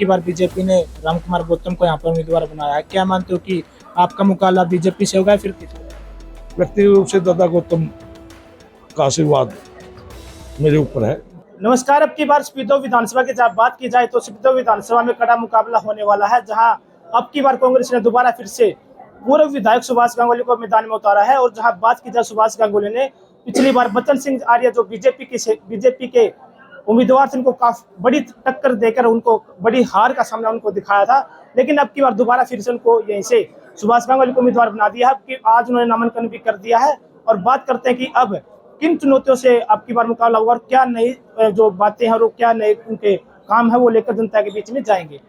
की बार बीजेपी ने रामकुमार गौतम को यहाँ पर उम्मीदवार बनाया है। क्या मानते हो कि आपका मुकाबला बीजेपी से होगा फिर किसी? व्यक्तिगत रूप से दादा गौतम का आशीर्वाद मेरे ऊपर है। नमस्कार। अब की बार स्पीतो विधानसभा की जब बात की जाए तो स्पीतो विधानसभा में कड़ा मुकाबला होने वाला है, जहां अब की बार कांग्रेस ने दोबारा फिर से पूर्व विधायक सुभाष गांगुली को मैदान में उतारा है। और जहां बात की जाए सुभाष गांगुली ने पिछली बार बच्चन सिंह आर्य जो बीजेपी के उम्मीदवार थे, उनको काफी बड़ी टक्कर देकर उनको बड़ी हार का सामना उनको दिखाया था, लेकिन अब की बार दोबारा फिर से उनको यहीं से सुभाष गांगुली को उम्मीदवार बना दिया है। कि आज उन्होंने नामांकन भी कर दिया है। और बात करते हैं कि अब किन चुनौतियों से अब की बार मुकाबला होगा और क्या नई जो बातें हैं और क्या नए उनके काम है वो लेकर जनता के बीच में जाएंगे।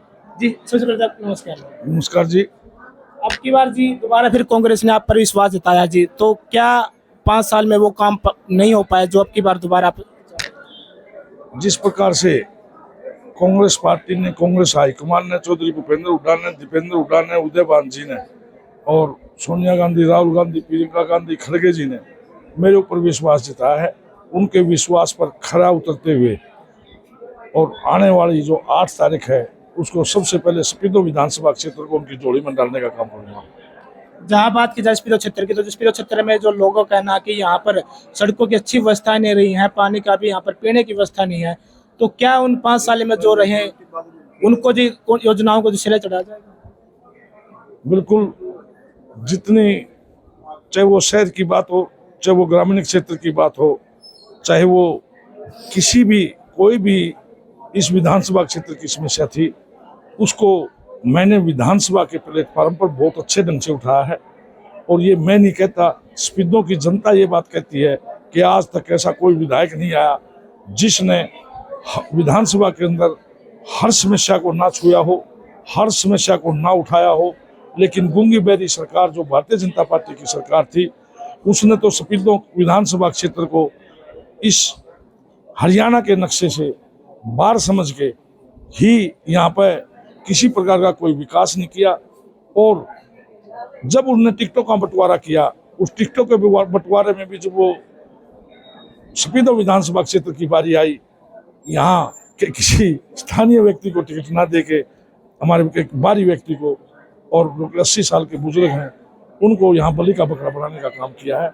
जी सबसे पहले नमस्कार। नमस्कार जी। अब की बार जी दोबारा फिर कांग्रेस ने आप पर विश्वास जताया जी, तो क्या 5 साल में वो काम नहीं हो पाया जो अब की बार दोबारा आप? जिस प्रकार से कांग्रेस पार्टी ने, कांग्रेस हाईकमान ने, चौधरी भूपेंद्र हुड्डा ने, दीपेंद्र हुड्डा ने, उदयभान जी ने और सोनिया गांधी, राहुल गांधी, प्रियंका गांधी, खड़गे जी ने मेरे ऊपर विश्वास जताया है, उनके विश्वास पर खरा उतरते हुए और आने वाली जो 8 तारीख है उसको सबसे पहले स्पीतो विधानसभा क्षेत्र को उनकी जोड़ी में डालने का काम करूंगा। जहाँ बात की जाए स्पीतो क्षेत्र की, तो स्पीतो क्षेत्र में जो लोगों का कहना है कि यहाँ पर सड़कों की अच्छी व्यवस्था नहीं रही है, पानी का भी यहाँ पर पीने की व्यवस्था नहीं है, तो क्या उन 5 साल में जो रहे उनको जी योजनाओं को सिरे चढ़ा जाएगा? बिल्कुल, जितनी चाहे वो शहर की बात हो, चाहे वो ग्रामीण क्षेत्र की बात हो, चाहे वो किसी भी कोई भी इस विधानसभा क्षेत्र की समस्या थी, उसको मैंने विधानसभा के प्लेटफॉर्म पर बहुत अच्छे ढंग से उठाया है। और ये मैं नहीं कहता, स्पीतो की जनता ये बात कहती है कि आज तक ऐसा कोई विधायक नहीं आया जिसने विधानसभा के अंदर हर समस्या को ना छुआ हो, हर समस्या को ना उठाया हो। लेकिन गूंगी बहरी सरकार जो भारतीय जनता पार्टी की सरकार थी, उसने तो स्पीतो विधानसभा क्षेत्र को इस हरियाणा के नक्शे से बाहर समझ के ही यहाँ पर किसी प्रकार का कोई विकास नहीं किया। और जब उन्होंने टिकटों का बंटवारा किया, उस टिकटों के बंटवारे में भी जब वो स्पीतो विधानसभा क्षेत्र की बारी आई, यहाँ के किसी स्थानीय व्यक्ति को टिकट ना दे के हमारे एक बाहरी व्यक्ति को, और जो 80 साल के बुजुर्ग हैं, उनको यहाँ बलि का बकरा बनाने का काम किया है।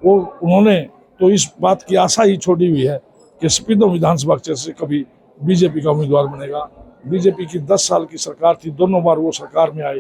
वो उन्होंने तो इस बात की आशा ही छोड़ी हुई है कि स्पीतो विधानसभा क्षेत्र से कभी बीजेपी का उम्मीदवार बनेगा। बीजेपी की 10 साल की सरकार थी, दोनों बार वो सरकार में आए,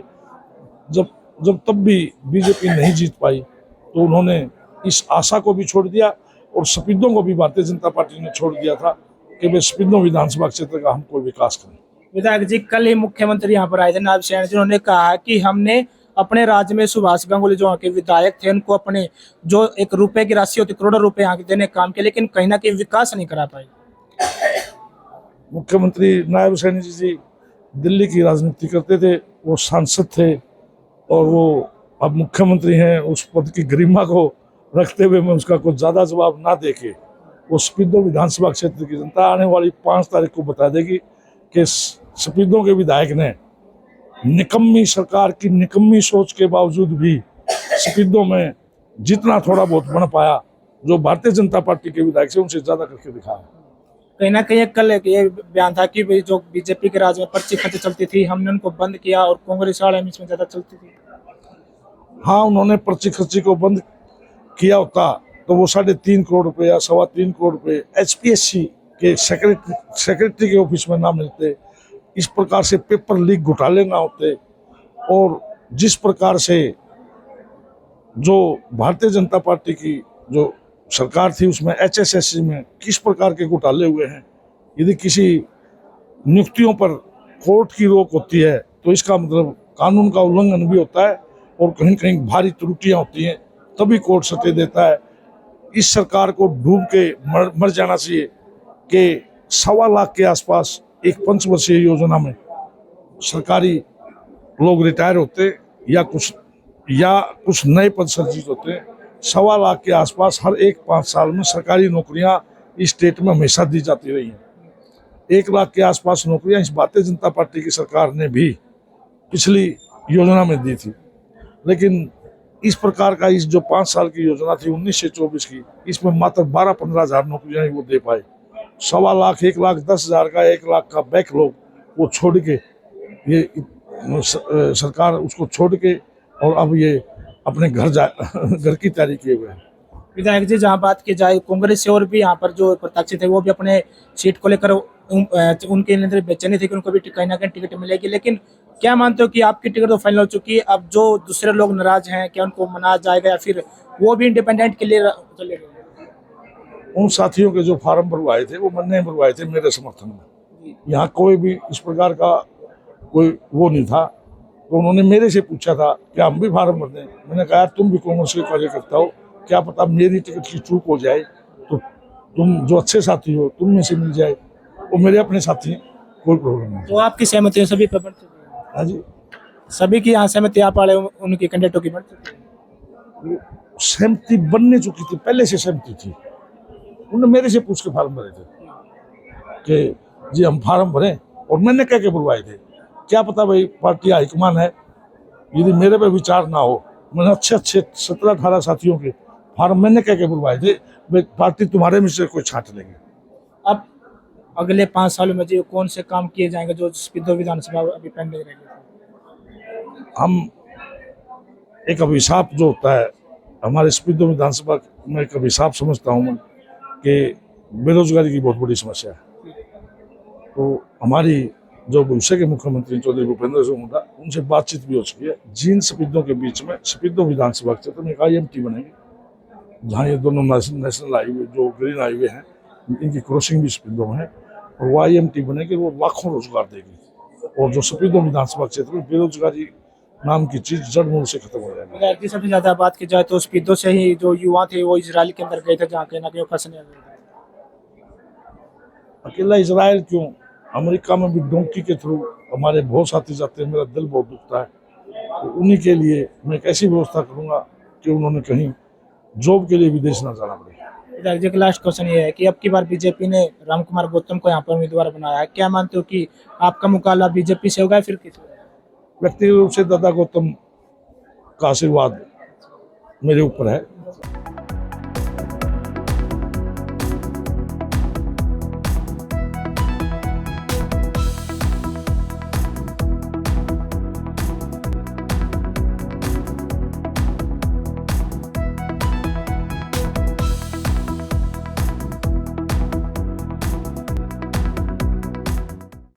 जब तब भी बीजेपी नहीं जीत पाई, तो उन्होंने इस आशा को भी छोड़ दिया और स्पीतो को भी भारतीय जनता पार्टी ने छोड़ दिया था कि वे स्पीतो विधानसभा क्षेत्र का हम कोई विकास करें। विधायक जी, कल ही मुख्यमंत्री यहाँ पर आए थे नायब सैनी, जिन्होंने कहा कि हमने अपने राज्य में सुभाष गांगुली जो यहाँ के विधायक थे उनको अपने जो एक रुपए की राशि होती, करोड़ों रुपए यहाँ के देने का काम किया, लेकिन कहीं ना कहीं विकास नहीं करा पाए। मुख्यमंत्री नायब सैनी जी दिल्ली की राजनीति करते थे, वो सांसद थे और वो अब मुख्यमंत्री हैं। उस पद की गरिमा को रखते हुए मैं उसका कुछ ज़्यादा जवाब ना देके, वो स्पीतो विधानसभा क्षेत्र की जनता आने वाली 5 तारीख को बता देगी कि स्पीतो के विधायक ने निकम्मी सरकार की निकम्मी सोच के बावजूद भी स्पीतो में जितना थोड़ा बहुत बन पाया, जो भारतीय जनता पार्टी के विधायक से उनसे ज़्यादा करके दिखाया। कहीं ना कहीं कल ये बयान था कि जो बीजेपी के राज में पर्ची खर्च चलती थी, हमने उनको बंद किया और कांग्रेस वाले में इसमें ज्यादा चलती थी। हाँ, उन्होंने पर्ची खर्ची को बंद किया होता तो वो 3.5 करोड़ रुपए या 3.25 करोड़ रुपए HPSC के सेक्रेटरी के ऑफिस में ना मिलते, इस प्रकार से पेपर लीक घोटाले ना होते, और जिस प्रकार से जो भारतीय जनता पार्टी की जो सरकार थी उसमें HSSC में किस प्रकार के घोटाले हुए हैं। यदि किसी नियुक्तियों पर कोर्ट की रोक होती है तो इसका मतलब कानून का उल्लंघन भी होता है और कहीं कहीं भारी त्रुटियां होती हैं, तभी कोर्ट सटे देता है। इस सरकार को डूब के मर जाना चाहिए कि 1.25 लाख के आसपास एक 5 वर्षीय योजना में सरकारी लोग रिटायर होते या कुछ नए पद सृजित होते। 1.25 लाख के आसपास हर एक 5 साल में सरकारी नौकरियां इस स्टेट में हमेशा दी जाती रही हैं। 1 लाख के आसपास नौकरियां इस भारतीय जनता पार्टी की सरकार ने भी पिछली योजना में दी थी, लेकिन इस प्रकार का इस जो 5 साल की योजना थी 19 से 24 की, इसमें मात्र 12-15 हज़ार नौकरियां ही वो दे पाए। 1.25 लाख, 1,10,000 का, 1 लाख का बैकलॉग वो छोड़ के ये सरकार उसको छोड़ के और अब ये अपने घर की तैयारी किए हुए हैं। विधायक जी, जहाँ बात की जाए कांग्रेस से और भी यहाँ पर जो प्रत्याशी थे वो भी अपने सीट को लेकर उनके अंदर बेचैनी थी कि उनको भी कहीं ना कहीं टिकट मिलेगी, लेकिन क्या मानते हो कि आपकी टिकट तो फाइनल हो चुकी है, अब जो दूसरे लोग नाराज हैं क्या उनको मनाया जाएगा या फिर वो भी इंडिपेंडेंट के लिए चलेगा? उन साथियों के जो फार्म भरवाए थे वो मैंने भरवाए थे मेरे समर्थन में। यहाँ कोई भी इस प्रकार का कोई वो नहीं था। तो उन्होंने मेरे से पूछा था कि हम भी फार्म भर दें। मैंने कहा तुम भी कांग्रेस के कार्यकर्ता हो, क्या पता मेरी टिकट की चूक हो जाए तो तुम जो अच्छे साथी हो तुम में से मिल जाए। वो मेरे अपने साथी हैं, कोई प्रॉब्लम नहीं। तो आपकी सहमति है सभी पर बढ़ चुकी है? हाँ जी, सभी की यहाँ सहमति आप वाले उनके कैंडिडेटों की बढ़ चुकी है? सहमति बनने चुकी थी, पहले से सहमति थी। उन्होंने मेरे से पूछ के फार्म भरे थे कि जी हम फार्म भरें, और मैंने कह के बुलवाए थे। क्या पता भाई पार्टी हाईकमान है, यदि मेरे पे विचार ना हो, मैंने अच्छे 17-18 साथियों के फार्म मैंने कह के बुलवाए थे, भाई पार्टी तुम्हारे में से कोई छांट लेगी। अब अगले 5 सालों में जो कौन से काम किए जाएंगे जो सिद्धो विधानसभा अभी पेंडिंग रहेगी? हम एक अभिशाप जो होता है हमारे सिद्धो विधानसभा में, एक अभिशाप समझता हूँ मैं कि बेरोजगारी की बहुत बड़ी समस्या है। तो हमारी जो भविष्य के मुख्यमंत्री चौधरी भूपेंद्र सिंह हुड्डा, उनसे बातचीत भी हो चुकी है। जिन सफेदों के बीच में सफेदों विधानसभा क्षेत्र में एक IMT बनेगी, जहाँ ये दोनों नेशनल हाईवे जो ग्रीन हाईवे हैं इनकी क्रॉसिंग भी सफेदों में है, और वो IMT बनेगी, वो लाखों रोजगार देगी। और जो सफेदों विधानसभा क्षेत्र में बेरोजगारी नाम की चीज जड़ मूल से खत्म हो जाएगी। सबसे ज्यादा बात की जाए तो स्पीडो से ही जो युवा थे वो इजराइल के अंदर गए थे, जहाँ कहीं ना कहीं फंसने लगे थे। अकेला इजराइल क्यों, अमेरिका में भी डोंकी के थ्रू हमारे बहुत साथी जाते हैं। मेरा दिल बहुत दुखता है। तो उन्हीं के लिए मैं एक ऐसी व्यवस्था करूंगा कि उन्होंने कहीं जॉब के लिए विदेश ना जाना पड़े। विधायक जी, लास्ट क्वेश्चन ये है कि अब की बार बीजेपी ने रामकुमार गौतम को यहाँ पर उम्मीदवार बनाया है, क्या मानते हो कि आपका मुकाबला बीजेपी से होगा या फिर किसी? व्यक्तिगत रूप से दादा गौतम का आशीर्वाद मेरे ऊपर है।